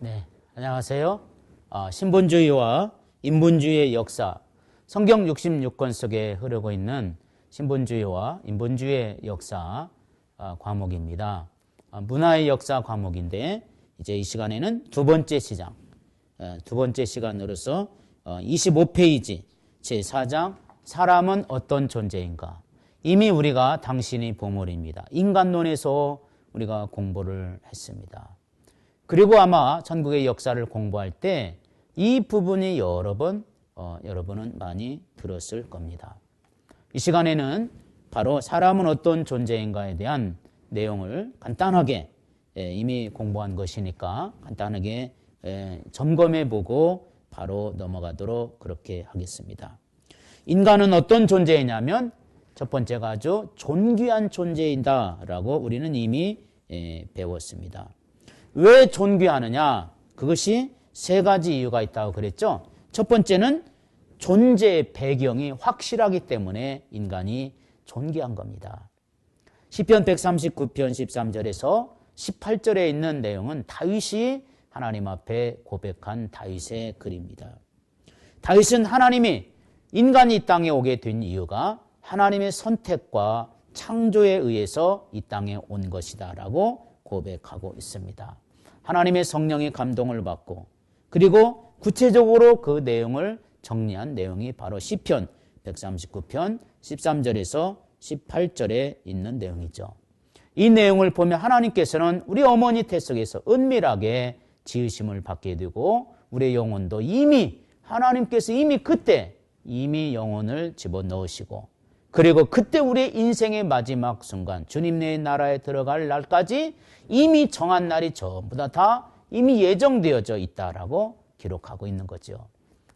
네, 안녕하세요. 신본주의와 인본주의의 역사, 성경 66권 속에 흐르고 있는 신본주의와 인본주의의 역사 과목입니다. 문화의 역사 과목인데 이제 이 시간에는 두 번째 시간으로서 25페이지 제4장 사람은 어떤 존재인가. 이미 우리가 당신이 보물입니다. 인간론에서 우리가 공부를 했습니다. 그리고 아마 전국의 역사를 공부할 때 이 부분이 여러분은 많이 들었을 겁니다. 이 시간에는 바로 사람은 어떤 존재인가에 대한 내용을 간단하게 이미 공부한 것이니까 간단하게 점검해보고 바로 넘어가도록 그렇게 하겠습니다. 인간은 어떤 존재이냐면 첫 번째가 아주 존귀한 존재인다라고 우리는 이미 배웠습니다. 왜 존귀하느냐? 그것이 세 가지 이유가 있다고 그랬죠. 첫 번째는 존재의 배경이 확실하기 때문에 인간이 존귀한 겁니다. 시편 139편 13절에서 18절에 있는 내용은 다윗이 하나님 앞에 고백한 다윗의 글입니다. 다윗은 하나님이 인간이 이 땅에 오게 된 이유가 하나님의 선택과 창조에 의해서 이 땅에 온 것이다 라고 고백하고 있습니다. 하나님의 성령의 감동을 받고 그리고 구체적으로 그 내용을 정리한 내용이 바로 시편 139편 13절에서 18절에 있는 내용이죠. 이 내용을 보면 하나님께서는 우리 어머니 태속에서 은밀하게 지으심을 받게 되고 우리의 영혼도 하나님께서 그때 영혼을 집어넣으시고 그리고 그때 우리의 인생의 마지막 순간 주님의 나라에 들어갈 날까지 이미 정한 날이 전부 다 이미 예정되어져 있다라고 기록하고 있는 거죠.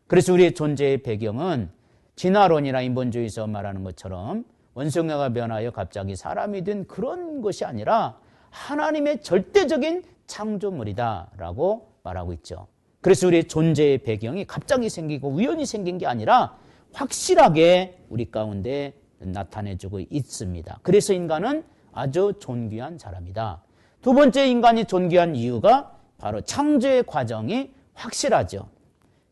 그래서 우리의 존재의 배경은 진화론이나 인본주의에서 말하는 것처럼 원숭이가 변하여 갑자기 사람이 된 그런 것이 아니라 하나님의 절대적인 창조물이다라고 말하고 있죠. 그래서 우리의 존재의 배경이 갑자기 생기고 우연히 생긴 게 아니라 확실하게 우리 가운데 나타내주고 있습니다. 그래서 인간은 아주 존귀한 사람이다. 두 번째 인간이 존귀한 이유가 바로 창조의 과정이 확실하죠.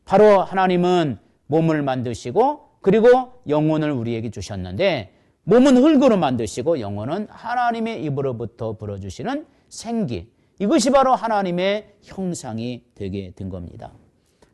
바로 하나님은 몸을 만드시고 그리고 영혼을 우리에게 주셨는데 몸은 흙으로 만드시고 영혼은 하나님의 입으로부터 불어주시는 생기. 이것이 바로 하나님의 형상이 되게 된 겁니다.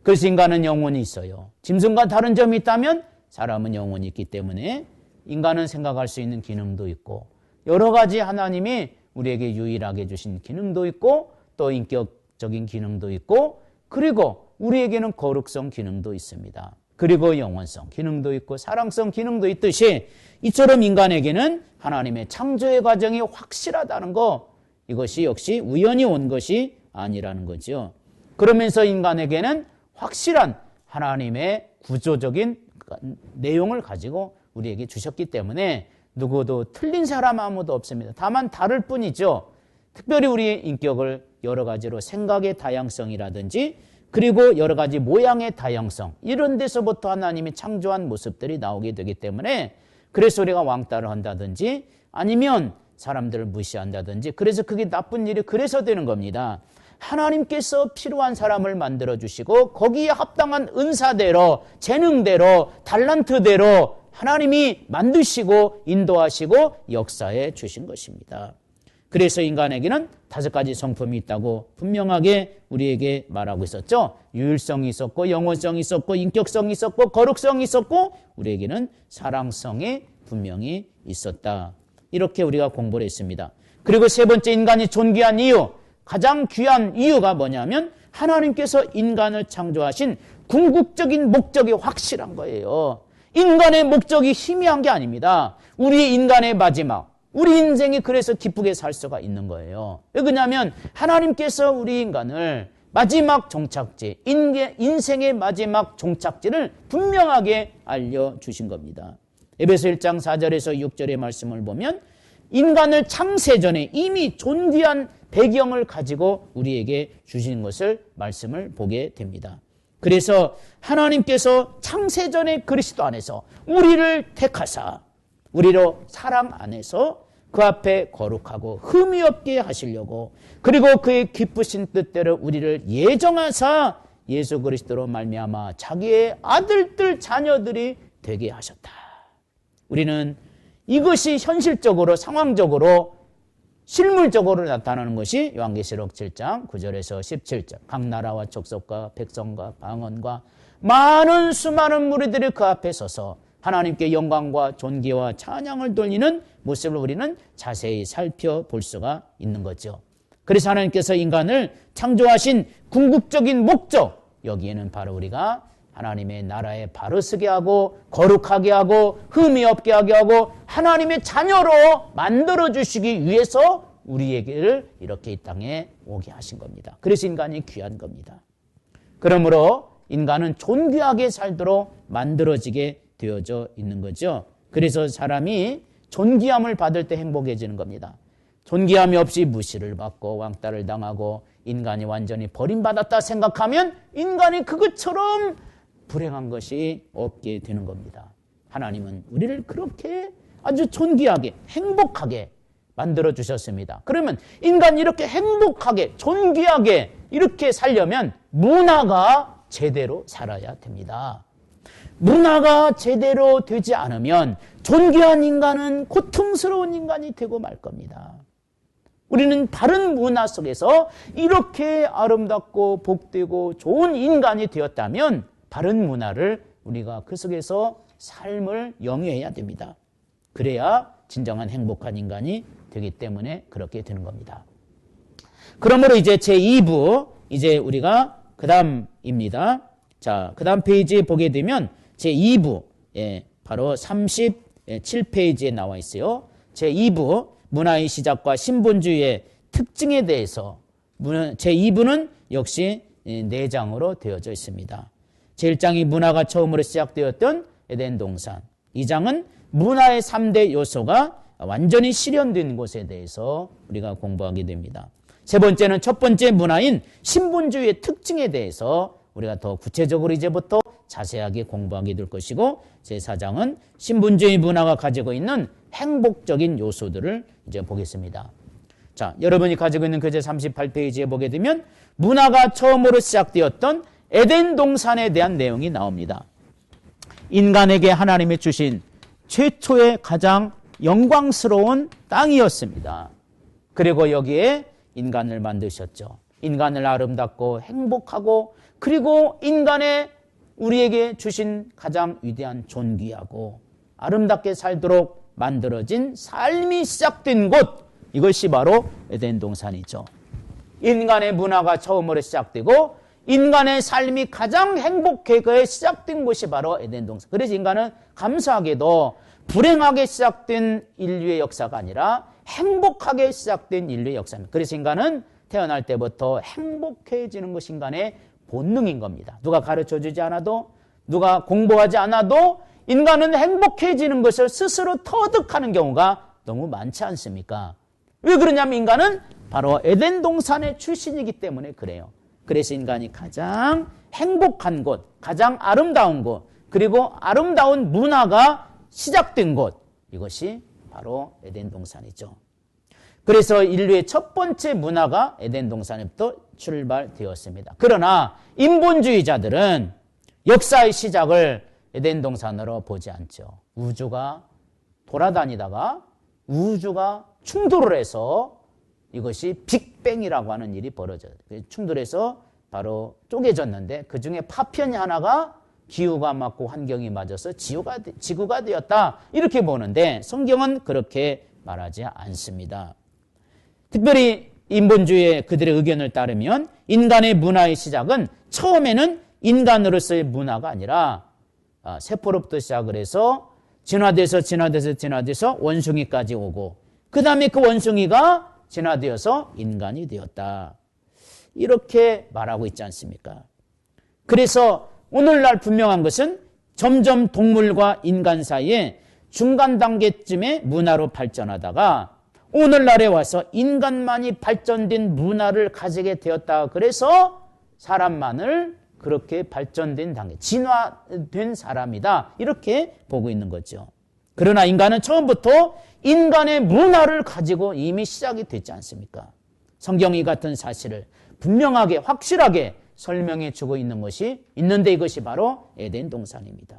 그래서 인간은 영혼이 있어요. 짐승과 다른 점이 있다면 사람은 영혼이 있기 때문에 인간은 생각할 수 있는 기능도 있고 여러 가지 하나님이 우리에게 유일하게 주신 기능도 있고 또 인격적인 기능도 있고 그리고 우리에게는 거룩성 기능도 있습니다. 그리고 영원성 기능도 있고 사랑성 기능도 있듯이 이처럼 인간에게는 하나님의 창조의 과정이 확실하다는 거 이것이 역시 우연히 온 것이 아니라는 거죠. 그러면서 인간에게는 확실한 하나님의 구조적인 내용을 가지고 우리에게 주셨기 때문에 누구도 틀린 사람 아무도 없습니다. 다만 다를 뿐이죠. 특별히 우리의 인격을 여러 가지로 생각의 다양성이라든지 그리고 여러 가지 모양의 다양성 이런 데서부터 하나님이 창조한 모습들이 나오게 되기 때문에 그래서 우리가 왕따를 한다든지 아니면 사람들을 무시한다든지 그래서 그게 나쁜 일이 그래서 되는 겁니다. 하나님께서 필요한 사람을 만들어주시고 거기에 합당한 은사대로 재능대로 달란트대로 하나님이 만드시고 인도하시고 역사해 주신 것입니다. 그래서 인간에게는 5가지 성품이 있다고 분명하게 우리에게 말하고 있었죠. 유일성이 있었고 영혼성이 있었고 인격성이 있었고 거룩성이 있었고 우리에게는 사랑성이 분명히 있었다. 이렇게 우리가 공부를 했습니다. 그리고 세 번째 인간이 존귀한 이유 가장 귀한 이유가 뭐냐면 하나님께서 인간을 창조하신 궁극적인 목적이 확실한 거예요. 인간의 목적이 희미한 게 아닙니다. 우리 인간의 마지막 우리 인생이 그래서 기쁘게 살 수가 있는 거예요. 왜 그러냐면 하나님께서 우리 인간을 마지막 종착지 인생의 마지막 종착지를 분명하게 알려주신 겁니다. 에베소 1장 4절에서 6절의 말씀을 보면 인간을 창세전에 이미 존귀한 배경을 가지고 우리에게 주신 것을 말씀을 보게 됩니다. 그래서 하나님께서 창세전의 그리스도 안에서 우리를 택하사 우리로 사랑 안에서 그 앞에 거룩하고 흠이 없게 하시려고 그리고 그의 기쁘신 뜻대로 우리를 예정하사 예수 그리스도로 말미암아 자기의 아들들 자녀들이 되게 하셨다. 우리는 이것이 현실적으로 상황적으로 실물적으로 나타나는 것이 요한계시록 7장 9절에서 17절 각 나라와 족속과 백성과 방언과 많은 수많은 무리들이 그 앞에 서서 하나님께 영광과 존귀와 찬양을 돌리는 모습을 우리는 자세히 살펴볼 수가 있는 거죠. 그래서 하나님께서 인간을 창조하신 궁극적인 목적, 여기에는 바로 우리가 하나님의 나라에 바로 서게 하고 거룩하게 하고 흠이 없게 하게 하고 하나님의 자녀로 만들어 주시기 위해서 우리에게를 이렇게 이 땅에 오게 하신 겁니다. 그래서 인간이 귀한 겁니다. 그러므로 인간은 존귀하게 살도록 만들어지게 되어져 있는 거죠. 그래서 사람이 존귀함을 받을 때 행복해지는 겁니다. 존귀함이 없이 무시를 받고 왕따를 당하고 인간이 완전히 버림받았다 생각하면 인간이 그것처럼 불행한 것이 없게 되는 겁니다. 하나님은 우리를 그렇게 아주 존귀하게 행복하게 만들어 주셨습니다. 그러면 인간이 이렇게 행복하게 존귀하게 이렇게 살려면 문화가 제대로 살아야 됩니다. 문화가 제대로 되지 않으면 존귀한 인간은 고통스러운 인간이 되고 말 겁니다. 우리는 바른 문화 속에서 이렇게 아름답고 복되고 좋은 인간이 되었다면 바른 문화를 우리가 그 속에서 삶을 영위해야 됩니다. 그래야 진정한 행복한 인간이 되기 때문에 그렇게 되는 겁니다. 그러므로 이제 제2부 이제 우리가 그 다음입니다. 자, 그 다음 페이지에 보게 되면 제2부 바로 37페이지에 나와 있어요. 제2부 문화의 시작과 신본주의의 특징에 대해서 제2부는 역시 4장으로 되어져 있습니다. 제1장이 문화가 처음으로 시작되었던 에덴 동산, 2장은 문화의 3대 요소가 완전히 실현된 곳에 대해서 우리가 공부하게 됩니다. 세 번째는 첫 번째 문화인 신본주의의 특징에 대해서 우리가 더 구체적으로 이제부터 자세하게 공부하게 될 것이고, 제4장은 신본주의 문화가 가지고 있는 행복적인 요소들을 이제 보겠습니다. 자, 여러분이 가지고 있는 교재 38페이지에 보게 되면 문화가 처음으로 시작되었던 에덴 동산에 대한 내용이 나옵니다. 인간에게 하나님이 주신 최초의 가장 영광스러운 땅이었습니다. 그리고 여기에 인간을 만드셨죠. 인간을 아름답고 행복하고 그리고 인간의 우리에게 주신 가장 위대한 존귀하고 아름답게 살도록 만들어진 삶이 시작된 곳, 이것이 바로 에덴 동산이죠. 인간의 문화가 처음으로 시작되고 인간의 삶이 가장 행복하게 시작된 곳이 바로 에덴 동산. 그래서 인간은 감사하게도 불행하게 시작된 인류의 역사가 아니라 행복하게 시작된 인류의 역사입니다. 그래서 인간은 태어날 때부터 행복해지는 것이 인간의 본능인 겁니다. 누가 가르쳐주지 않아도, 누가 공부하지 않아도 인간은 행복해지는 것을 스스로 터득하는 경우가 너무 많지 않습니까? 왜 그러냐면 인간은 바로 에덴 동산의 출신이기 때문에 그래요. 그래서 인간이 가장 행복한 곳, 가장 아름다운 곳, 그리고 아름다운 문화가 시작된 곳, 이것이 바로 에덴 동산이죠. 그래서 인류의 첫 번째 문화가 에덴 동산에부터 출발되었습니다. 그러나 인본주의자들은 역사의 시작을 에덴 동산으로 보지 않죠. 우주가 돌아다니다가 우주가 충돌을 해서 이것이 빅뱅이라고 하는 일이 벌어져요. 충돌해서 바로 쪼개졌는데 그 중에 파편이 하나가 기후가 맞고 환경이 맞아서 지구가 되었다, 이렇게 보는데 성경은 그렇게 말하지 않습니다. 특별히 인본주의의 그들의 의견을 따르면 인간의 문화의 시작은 처음에는 인간으로서의 문화가 아니라 세포로부터 시작을 해서 진화돼서 원숭이까지 오고 그 다음에 그 원숭이가 진화되어서 인간이 되었다, 이렇게 말하고 있지 않습니까? 그래서 오늘날 분명한 것은 점점 동물과 인간 사이에 중간 단계쯤의 문화로 발전하다가 오늘날에 와서 인간만이 발전된 문화를 가지게 되었다. 그래서 사람만을 그렇게 발전된 단계, 진화된 사람이다, 이렇게 보고 있는 거죠. 그러나 인간은 처음부터 인간의 문화를 가지고 이미 시작이 됐지 않습니까? 성경이 같은 사실을 분명하게 확실하게 설명해 주고 있는데 이것이 바로 에덴 동산입니다.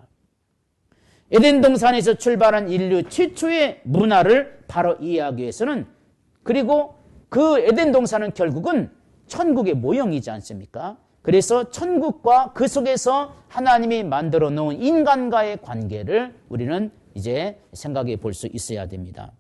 에덴 동산에서 출발한 인류 최초의 문화를 바로 이해하기 위해서는, 그리고 그 에덴 동산은 결국은 천국의 모형이지 않습니까? 그래서 천국과 그 속에서 하나님이 만들어 놓은 인간과의 관계를 우리는 이제 생각해 볼 수 있어야 됩니다.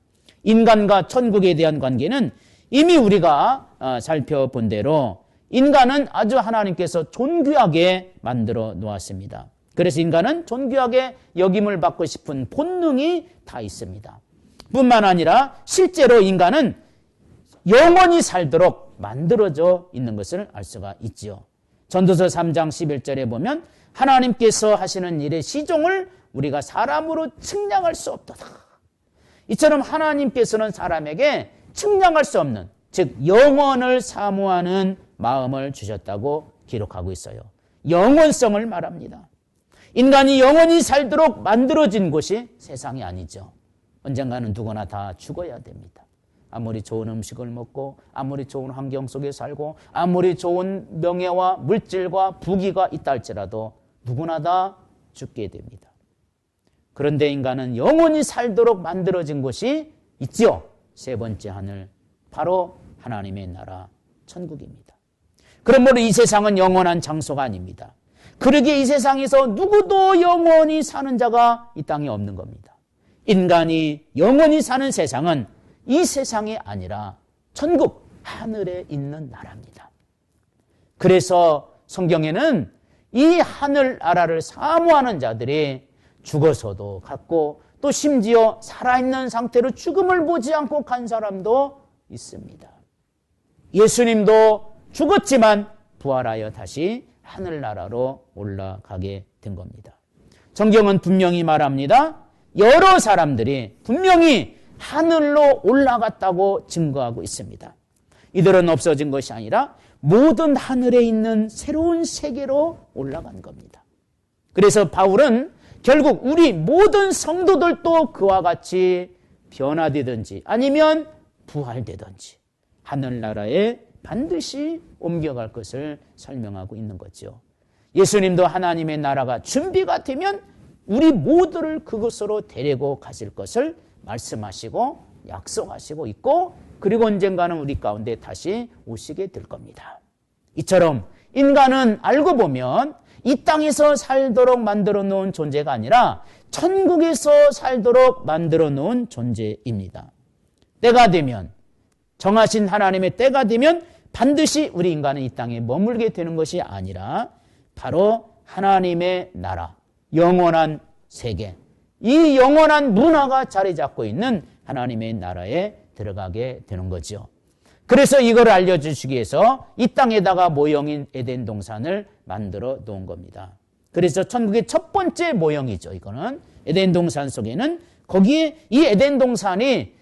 인간과 천국에 대한 관계는 이미 우리가 살펴본 대로 인간은 아주 하나님께서 존귀하게 만들어 놓았습니다. 그래서 인간은 존귀하게 여김을 받고 싶은 본능이 다 있습니다. 뿐만 아니라 실제로 인간은 영원히 살도록 만들어져 있는 것을 알 수가 있지요. 전도서 3장 11절에 보면 하나님께서 하시는 일의 시종을 우리가 사람으로 측량할 수 없도다. 이처럼 하나님께서는 사람에게 측량할 수 없는, 즉 영원을 사모하는 마음을 주셨다고 기록하고 있어요. 영원성을 말합니다. 인간이 영원히 살도록 만들어진 곳이 세상이 아니죠. 언젠가는 누구나 다 죽어야 됩니다. 아무리 좋은 음식을 먹고 아무리 좋은 환경 속에 살고 아무리 좋은 명예와 물질과 부귀가 있다 할지라도 누구나 다 죽게 됩니다. 그런데 인간은 영원히 살도록 만들어진 곳이 있지요. 세 번째 하늘, 바로 하나님의 나라 천국입니다. 그러므로 이 세상은 영원한 장소가 아닙니다. 그러기에 이 세상에서 누구도 영원히 사는 자가 이 땅에 없는 겁니다. 인간이 영원히 사는 세상은 이 세상이 아니라 천국, 하늘에 있는 나라입니다. 그래서 성경에는 이 하늘나라를 사모하는 자들이 죽어서도 갔고 또 심지어 살아있는 상태로 죽음을 보지 않고 간 사람도 있습니다. 예수님도 죽었지만 부활하여 다시 하늘나라로 올라가게 된 겁니다. 성경은 분명히 말합니다. 여러 사람들이 분명히 하늘로 올라갔다고 증거하고 있습니다. 이들은 없어진 것이 아니라 모든 하늘에 있는 새로운 세계로 올라간 겁니다. 그래서 바울은 결국 우리 모든 성도들도 그와 같이 변화되든지 아니면 부활되든지 하늘나라에 반드시 옮겨갈 것을 설명하고 있는 거죠. 예수님도 하나님의 나라가 준비가 되면 우리 모두를 그곳으로 데리고 가실 것을 말씀하시고 약속하시고 있고, 그리고 언젠가는 우리 가운데 다시 오시게 될 겁니다. 이처럼 인간은 알고 보면 이 땅에서 살도록 만들어 놓은 존재가 아니라 천국에서 살도록 만들어 놓은 존재입니다. 때가 되면, 정하신 하나님의 때가 되면 반드시 우리 인간은 이 땅에 머물게 되는 것이 아니라 바로 하나님의 나라, 영원한 세계, 이 영원한 문화가 자리 잡고 있는 하나님의 나라에 들어가게 되는 거죠. 그래서 이걸 알려주시기 위해서 이 땅에다가 모형인 에덴 동산을 만들어 놓은 겁니다. 그래서 천국의 첫 번째 모형이죠. 이거는 에덴 동산 속에는, 거기에 이 에덴 동산이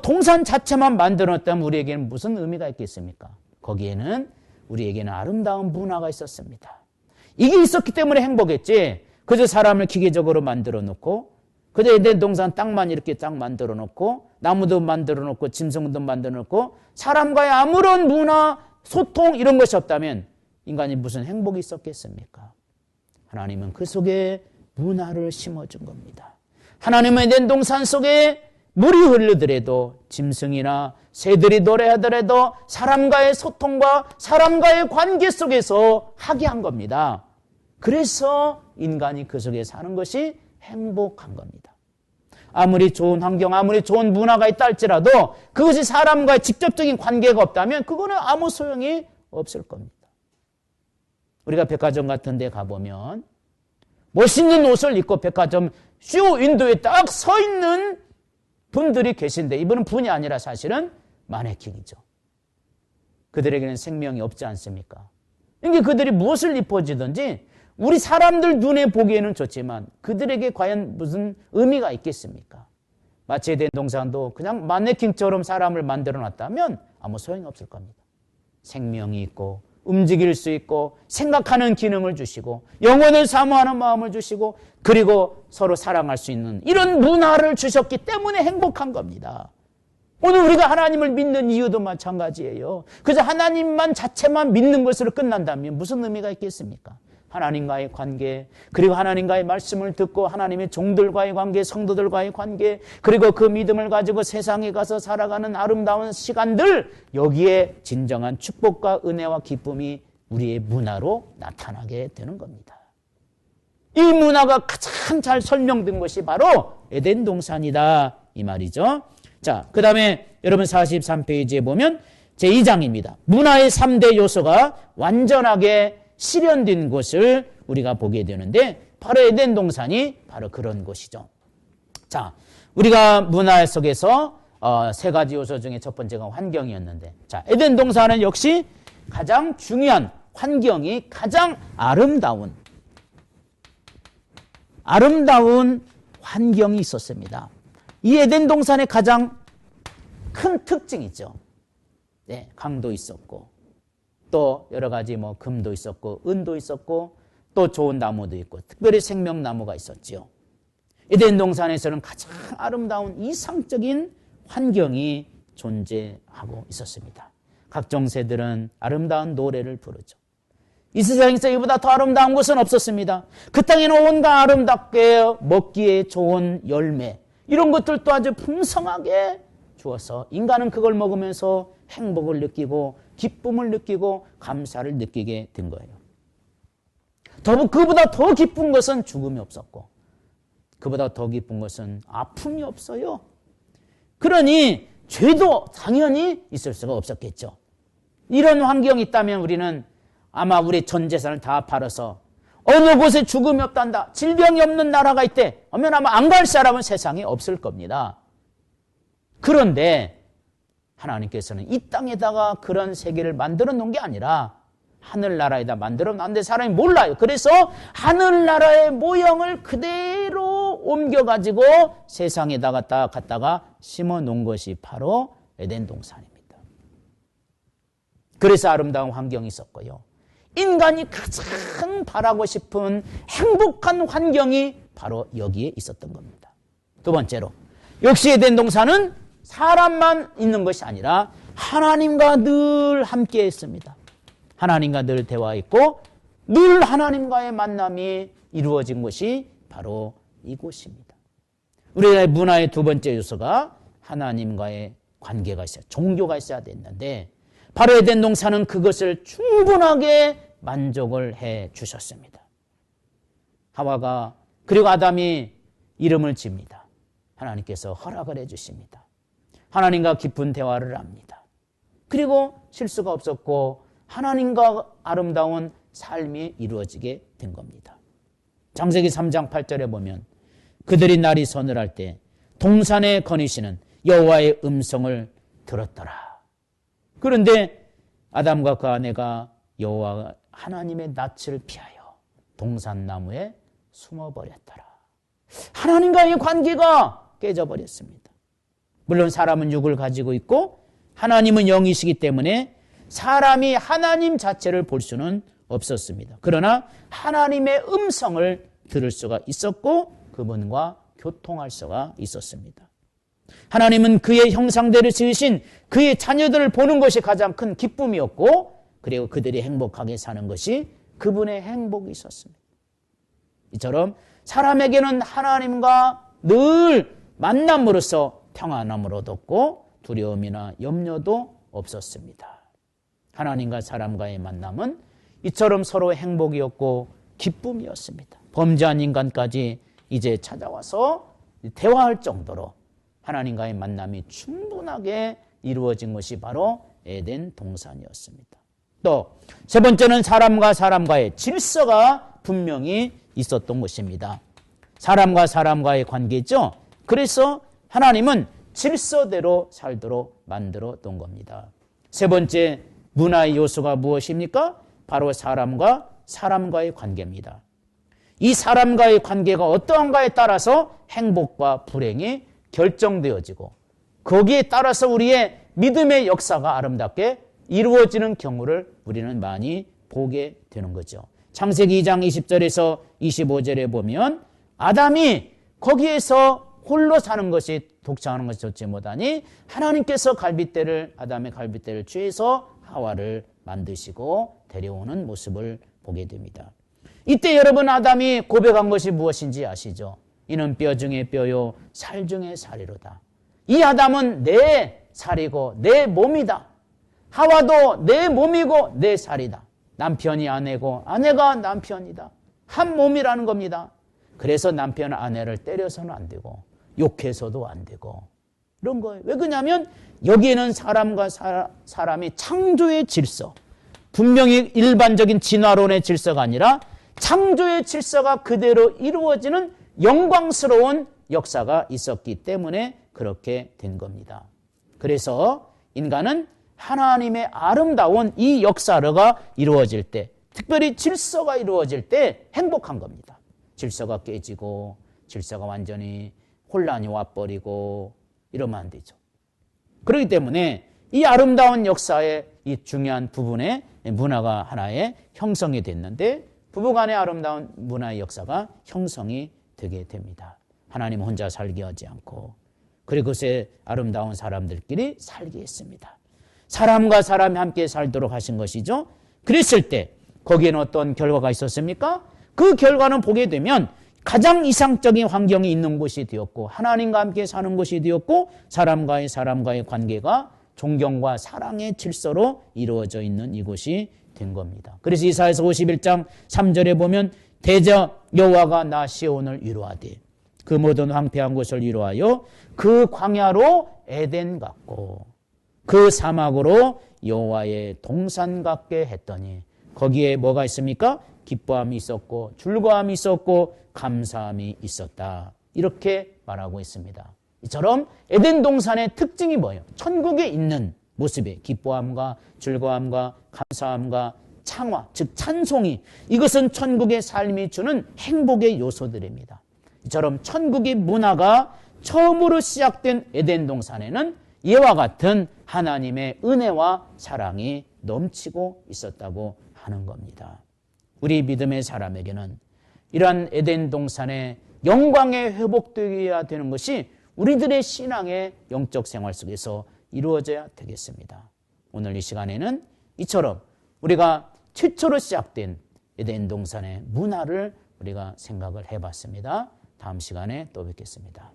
동산 자체만 만들어 놨다면 우리에게는 무슨 의미가 있겠습니까? 거기에는 우리에게는 아름다운 문화가 있었습니다. 이게 있었기 때문에 행복했지, 그저 사람을 기계적으로 만들어 놓고 그저 에덴 동산 땅만 이렇게 딱 만들어 놓고 나무도 만들어 놓고 짐승도 만들어 놓고 사람과의 아무런 문화, 소통 이런 것이 없다면 인간이 무슨 행복이 있었겠습니까? 하나님은 그 속에 문화를 심어준 겁니다. 하나님은 에덴 동산 속에 물이 흐르더라도, 짐승이나 새들이 노래하더라도 사람과의 소통과 사람과의 관계 속에서 하게 한 겁니다. 그래서 인간이 그 속에 사는 것이 행복한 겁니다. 아무리 좋은 환경, 아무리 좋은 문화가 있다 할지라도 그것이 사람과의 직접적인 관계가 없다면 그거는 아무 소용이 없을 겁니다. 우리가 백화점 같은 데 가보면 멋있는 옷을 입고 백화점 쇼 윈도에 딱 서 있는 분들이 계신데, 이분은 분이 아니라 사실은 마네킹이죠. 그들에게는 생명이 없지 않습니까? 그러니까 그들이 무엇을 입어주든지 우리 사람들 눈에 보기에는 좋지만 그들에게 과연 무슨 의미가 있겠습니까? 마치 에덴 동산도 그냥 마네킹처럼 사람을 만들어 놨다면 아무 소용이 없을 겁니다. 생명이 있고 움직일 수 있고 생각하는 기능을 주시고 영혼을 사모하는 마음을 주시고 그리고 서로 사랑할 수 있는 이런 문화를 주셨기 때문에 행복한 겁니다. 오늘 우리가 하나님을 믿는 이유도 마찬가지예요. 그래서 하나님만 자체만 믿는 것으로 끝난다면 무슨 의미가 있겠습니까? 하나님과의 관계, 그리고 하나님과의 말씀을 듣고 하나님의 종들과의 관계, 성도들과의 관계, 그리고 그 믿음을 가지고 세상에 가서 살아가는 아름다운 시간들, 여기에 진정한 축복과 은혜와 기쁨이 우리의 문화로 나타나게 되는 겁니다. 이 문화가 가장 잘 설명된 것이 바로 에덴 동산이다 이 말이죠. 자, 그 다음에 여러분 43페이지에 보면 제2장입니다. 문화의 3대 요소가 완전하게 실현된 것을 우리가 보게 되는데 바로 에덴 동산이 바로 그런 곳이죠. 자, 우리가 문화 속에서 세 가지 요소 중에 첫 번째가 환경이었는데, 자, 에덴 동산은 역시 가장 중요한 환경이 가장 아름다운 환경이 있었습니다. 이 에덴 동산의 가장 큰 특징이죠. 네, 강도 있었고 또 여러 가지 뭐 금도 있었고 은도 있었고 또 좋은 나무도 있고 특별히 생명나무가 있었지요. 에덴 동산에서는 가장 아름다운 이상적인 환경이 존재하고 있었습니다. 각종 새들은 아름다운 노래를 부르죠. 이 세상에서 이보다 더 아름다운 것은 없었습니다. 그 땅에는 온갖 아름답게 먹기에 좋은 열매 이런 것들도 아주 풍성하게 주어서 인간은 그걸 먹으면서 행복을 느끼고 기쁨을 느끼고 감사를 느끼게 된 거예요. 그보다 더 기쁜 것은 죽음이 없었고 그보다 더 기쁜 것은 아픔이 없어요. 그러니 죄도 당연히 있을 수가 없었겠죠. 이런 환경이 있다면 우리는 아마 우리 전 재산을 다 팔아서 어느 곳에 죽음이 없단다, 질병이 없는 나라가 있대 하면 아마 안 갈 사람은 세상에 없을 겁니다. 그런데 하나님께서는 이 땅에다가 그런 세계를 만들어 놓은 게 아니라 하늘나라에다 만들어 놨는데 사람이 몰라요. 그래서 하늘나라의 모형을 그대로 옮겨가지고 세상에다가 갖다가 심어 놓은 것이 바로 에덴 동산입니다. 그래서 아름다운 환경이 있었고요. 인간이 가장 바라고 싶은 행복한 환경이 바로 여기에 있었던 겁니다. 두 번째로 역시 에덴 동산은 사람만 있는 것이 아니라 하나님과 늘 함께 있습니다. 하나님과 늘 대화했고 늘 하나님과의 만남이 이루어진 것이 바로 이곳입니다. 우리의 문화의 두 번째 요소가 하나님과의 관계가 있어야, 종교가 있어야 됐는데 바로 에덴 동산은 그것을 충분하게 만족을 해 주셨습니다. 하와가 그리고 아담이 이름을 집니다. 하나님께서 허락을 해 주십니다. 하나님과 깊은 대화를 합니다. 그리고 실수가 없었고 하나님과 아름다운 삶이 이루어지게 된 겁니다. 창세기 3장 8절에 보면 그들이 날이 서늘할 때 동산에 거니시는 여호와의 음성을 들었더라. 그런데 아담과 그 아내가 여호와 하나님의 낯을 피하여 동산나무에 숨어버렸더라. 하나님과의 관계가 깨져버렸습니다. 물론 사람은 육을 가지고 있고 하나님은 영이시기 때문에 사람이 하나님 자체를 볼 수는 없었습니다. 그러나 하나님의 음성을 들을 수가 있었고 그분과 교통할 수가 있었습니다. 하나님은 그의 형상대로 지으신 그의 자녀들을 보는 것이 가장 큰 기쁨이었고 그리고 그들이 행복하게 사는 것이 그분의 행복이 있었습니다. 이처럼 사람에게는 하나님과 늘 만남으로써 평안함을 얻었고 두려움이나 염려도 없었습니다. 하나님과 사람과의 만남은 이처럼 서로 행복이었고 기쁨이었습니다. 범죄한 인간까지 이제 찾아와서 대화할 정도로 하나님과의 만남이 충분하게 이루어진 것이 바로 에덴 동산이었습니다. 또 세 번째는 사람과 사람과의 질서가 분명히 있었던 것입니다. 사람과 사람과의 관계죠. 그래서 하나님은 질서대로 살도록 만들어 둔 겁니다. 세 번째 문화의 요소가 무엇입니까? 바로 사람과 사람과의 관계입니다. 이 사람과의 관계가 어떠한가에 따라서 행복과 불행이 결정되어지고 거기에 따라서 우리의 믿음의 역사가 아름답게 이루어지는 경우를 우리는 많이 보게 되는 거죠. 창세기 2장 20절에서 25절에 보면 아담이 거기에서 홀로 사는 것이 독창하는 것이 좋지 못하니 하나님께서 아담의 갈빗대를 취해서 하와를 만드시고 데려오는 모습을 보게 됩니다. 이때 여러분 아담이 고백한 것이 무엇인지 아시죠? 이는 뼈 중에 뼈요 살 중에 살이로다. 이 아담은 내 살이고 내 몸이다. 하와도 내 몸이고 내 살이다. 남편이 아내고 아내가 남편이다. 한 몸이라는 겁니다. 그래서 남편 아내를 때려서는 안 되고 욕해서도 안 되고 이런 거예요. 왜 그러냐면 여기에는 사람과 사람이 창조의 질서, 분명히 일반적인 진화론의 질서가 아니라 창조의 질서가 그대로 이루어지는 영광스러운 역사가 있었기 때문에 그렇게 된 겁니다. 그래서 인간은 하나님의 아름다운 이 역사가 이루어질 때, 특별히 질서가 이루어질 때 행복한 겁니다. 질서가 깨지고 질서가 완전히 혼란이 와버리고 이러면 안 되죠. 그렇기 때문에 이 아름다운 역사의 이 중요한 부분에 문화가 하나의 형성이 됐는데 부부간의 아름다운 문화의 역사가 형성이 되게 됩니다. 하나님 혼자 살게 하지 않고 그리고 그것에 아름다운 사람들끼리 살게 했습니다. 사람과 사람이 함께 살도록 하신 것이죠. 그랬을 때 거기에는 어떤 결과가 있었습니까? 그 결과는 보게 되면 가장 이상적인 환경이 있는 곳이 되었고 하나님과 함께 사는 곳이 되었고 사람과의 관계가 존경과 사랑의 질서로 이루어져 있는 이곳이 된 겁니다. 그래서 이사야서 51장 3절에 보면 대저 여호와가 나 시온을 위로하되 그 모든 황폐한 곳을 위로하여 그 광야로 에덴 같고 그 사막으로 여호와의 동산 같게 했더니 거기에 뭐가 있습니까? 기뻐함이 있었고 즐거움이 있었고 감사함이 있었다. 이렇게 말하고 있습니다. 이처럼 에덴 동산의 특징이 뭐예요? 천국에 있는 모습의 기뻐함과 즐거움과 감사함과 창화, 즉 찬송이, 이것은 천국의 삶이 주는 행복의 요소들입니다. 이처럼 천국의 문화가 처음으로 시작된 에덴 동산에는 이와 같은 하나님의 은혜와 사랑이 넘치고 있었다고 하는 겁니다. 우리 믿음의 사람에게는 이러한 에덴 동산의 영광에 회복되어야 되는 것이 우리들의 신앙의 영적 생활 속에서 이루어져야 되겠습니다. 오늘 이 시간에는 이처럼 우리가 최초로 시작된 에덴 동산의 문화를 우리가 생각을 해봤습니다. 다음 시간에 또 뵙겠습니다.